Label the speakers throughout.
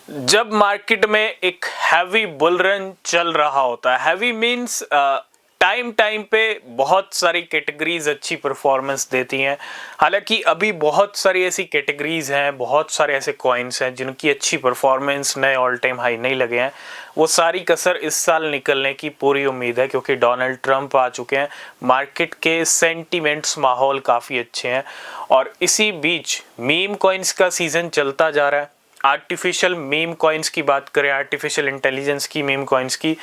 Speaker 1: जब मार्केट में एक हैवी बुल रन चल रहा होता है, हैवी मींस टाइम पे बहुत सारी कैटेगरीज अच्छी परफॉर्मेंस देती हैं। हालांकि अभी बहुत सारी ऐसी कैटेगरीज हैं, बहुत सारे ऐसे कॉइन्स हैं जिनकी अच्छी परफॉर्मेंस नए ऑल टाइम हाई नहीं लगे हैं। वो सारी कसर इस साल निकलने की पूरी उम्मीद है, क्योंकि डोनाल्ड ट्रंप आ चुके हैं। मार्केट के सेंटीमेंट्स, माहौल काफ़ी अच्छे हैं और इसी बीच मीम कॉइन्स का सीज़न चलता जा रहा है। आर्टिफिशियल मीम कॉइन्स की बात करें, आर्टिफिशियल इंटेलिजेंस की मीम कॉइन्स की,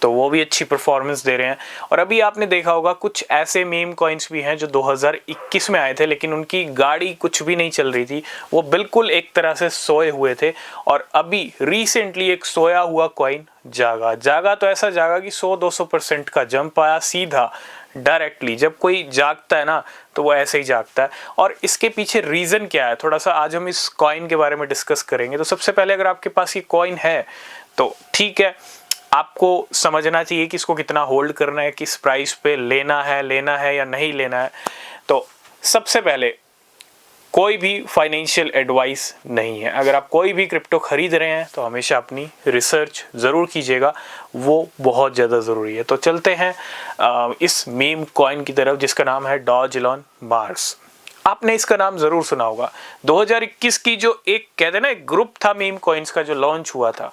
Speaker 1: तो वो भी अच्छी परफॉर्मेंस दे रहे हैं। और अभी आपने देखा होगा कुछ ऐसे मीम कॉइन्स भी हैं जो 2021 में आए थे, लेकिन उनकी गाड़ी कुछ भी नहीं चल रही थी, वो बिल्कुल एक तरह से सोए हुए थे। और अभी रिसेंटली एक सोया हुआ कॉइन जागा तो ऐसा जागा कि 100-200% का जंप आया सीधा डायरेक्टली। जब कोई जागता है ना तो वो ऐसे ही जागता है। और इसके पीछे रीज़न क्या है, थोड़ा सा आज हम इस कॉइन के बारे में डिस्कस करेंगे। तो सबसे पहले अगर आपके पास ये कॉइन है तो ठीक है, आपको समझना चाहिए कि इसको कितना होल्ड करना है, किस प्राइस पे लेना है या नहीं लेना है। तो सबसे पहले कोई भी फाइनेंशियल एडवाइस नहीं है। अगर आप कोई भी क्रिप्टो खरीद रहे हैं तो हमेशा अपनी रिसर्च ज़रूर कीजिएगा, वो बहुत ज़्यादा ज़रूरी है। तो चलते हैं इस मीम कॉइन की तरफ जिसका नाम है डॉज इलॉन मार्स। आपने इसका नाम ज़रूर सुना होगा। 2021 की जो एक कहते हैं ना एक ग्रुप था मीम कॉइन्स का जो लॉन्च हुआ था,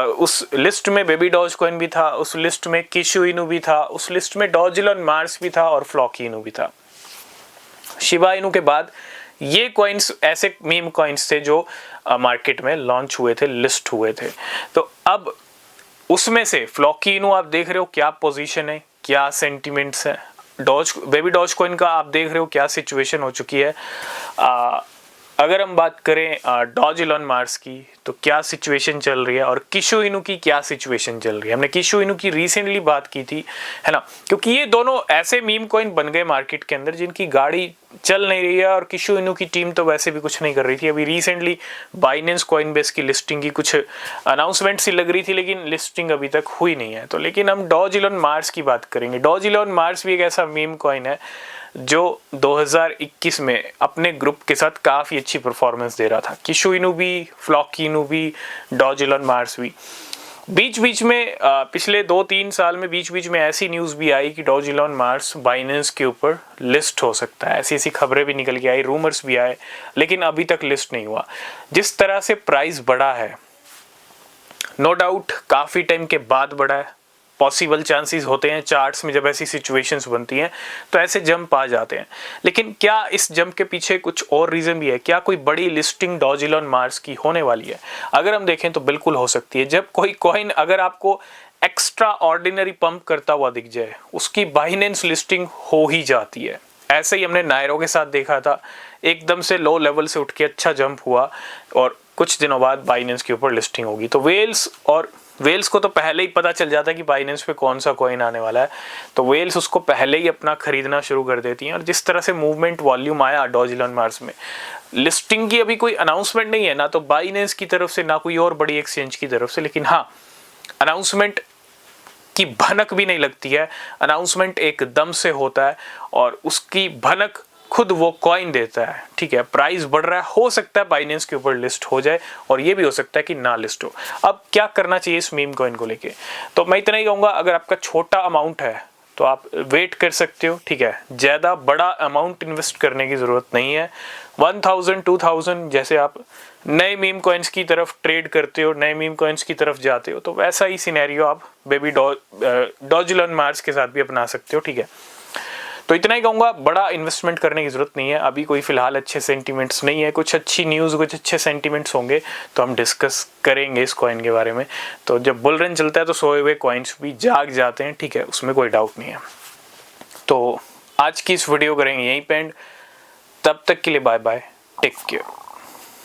Speaker 1: उस लिस्ट में बेबी डॉज कॉइन भी था, उस लिस्ट में किशु इनू भी था, उस लिस्ट में डॉज इलॉन मार्स भी था और फ्लॉकी इनू भी था। शिबा इनू के बाद ये कॉइन्स ऐसे मीम कॉइन्स थे जो मार्केट में लॉन्च हुए थे, लिस्ट हुए थे। तो अब उसमें से फ्लॉकी इनू आप देख रहे हो क्या पोजीशन है, क्या सेंटिमेंट्स है। बेबी डॉज कॉइन का आप देख रहे हो क्या सिचुएशन हो चुकी है। अगर हम बात करें डॉज इलॉन मार्स की तो क्या सिचुएशन चल रही है, और किशु इनू की क्या सिचुएशन चल रही है। हमने किशु इनू की रिसेंटली बात की थी, है ना, क्योंकि ये दोनों ऐसे मीम कॉइन बन गए मार्केट के अंदर जिनकी गाड़ी चल नहीं रही है। और किशु इनू की टीम तो वैसे भी कुछ नहीं कर रही थी। अभी रिसेंटली बाइनेंस कॉइनबेस की लिस्टिंग की कुछ अनाउंसमेंट सी लग रही थी, लेकिन लिस्टिंग अभी तक हुई नहीं है। तो लेकिन हम डॉज इलॉन मार्स की बात करेंगे। डॉज इलॉन मार्स भी एक ऐसा मीम कॉइन है जो 2021 में अपने ग्रुप के साथ काफ़ी अच्छी परफॉर्मेंस दे रहा था। किशु इनू भी, फ्लॉकी इनू भी, डॉज इलॉन मार्स भी। बीच बीच में पिछले 2-3 साल में बीच बीच में ऐसी न्यूज़ भी आई कि डॉज इलॉन मार्स बाइनेंस के ऊपर लिस्ट हो सकता है। ऐसी ऐसी खबरें भी निकल के आई, रूमर्स भी आए, लेकिन अभी तक लिस्ट नहीं हुआ। जिस तरह से प्राइस बढ़ा है, नो डाउट काफ़ी टाइम के बाद बढ़ा है। पॉसिबल चांसेस होते हैं चार्ट्स में, जब ऐसी सिचुएशंस बनती हैं तो ऐसे जंप आ जाते हैं। लेकिन क्या इस जंप के पीछे कुछ और रीज़न भी है? क्या कोई बड़ी लिस्टिंग डॉज इलॉन मार्स की होने वाली है? अगर हम देखें तो बिल्कुल हो सकती है। जब कोई कॉइन अगर आपको एक्स्ट्रा ऑर्डिनरी पंप करता हुआ दिख जाए, उसकी बाइनेंस लिस्टिंग हो ही जाती है। ऐसे ही हमने नायरो के साथ देखा था, एकदम से लो लेवल से उठ के अच्छा जंप हुआ और कुछ दिनों बाद बाइनेंस के ऊपर लिस्टिंग होगी। तो वेल्स को तो पहले ही पता चल जाता है कि बाइनेंस पे कौन सा कॉइन आने वाला है, तो वेल्स उसको पहले ही अपना खरीदना शुरू कर देती हैं। और जिस तरह से मूवमेंट वॉल्यूम आया डॉज इलॉन मार्स में, लिस्टिंग की अभी कोई अनाउंसमेंट नहीं है ना तो बाइनेंस की तरफ से ना कोई और बड़ी एक्सचेंज की तरफ से, लेकिन हाँ अनाउंसमेंट की भनक भी नहीं लगती है। अनाउंसमेंट एकदम से होता है और उसकी भनक खुद वो कॉइन देता है। ठीक है, प्राइस बढ़ रहा है, हो सकता है बाइनेंस के ऊपर लिस्ट हो जाए और ये भी हो सकता है कि ना लिस्ट हो। अब क्या करना चाहिए इस मीम कॉइन को लेके, तो मैं इतना ही कहूँगा, अगर आपका छोटा अमाउंट है तो आप वेट कर सकते हो। ठीक है, ज़्यादा बड़ा अमाउंट इन्वेस्ट करने की ज़रूरत नहीं है। 1000-2000 जैसे आप नए मीम कॉइन्स की तरफ ट्रेड करते हो, नए मीम कॉइन्स की तरफ जाते हो, तो वैसा ही सिनेरियो आप बेबी डॉज इलॉन मार्स के साथ भी अपना सकते हो। ठीक है, तो इतना ही कहूँगा, बड़ा इन्वेस्टमेंट करने की ज़रूरत नहीं है। अभी कोई फिलहाल अच्छे सेंटीमेंट्स नहीं है, कुछ अच्छी न्यूज़, कुछ अच्छे सेंटीमेंट्स होंगे तो हम डिस्कस करेंगे इस कॉइन के बारे में। तो जब बुल रन चलता है तो सोए हुए कॉइन्स भी जाग जाते हैं, ठीक है, उसमें कोई डाउट नहीं है। तो आज की इस वीडियो करेंगे यहीं पे एंड। तब तक के लिए बाय बाय, टेक केयर।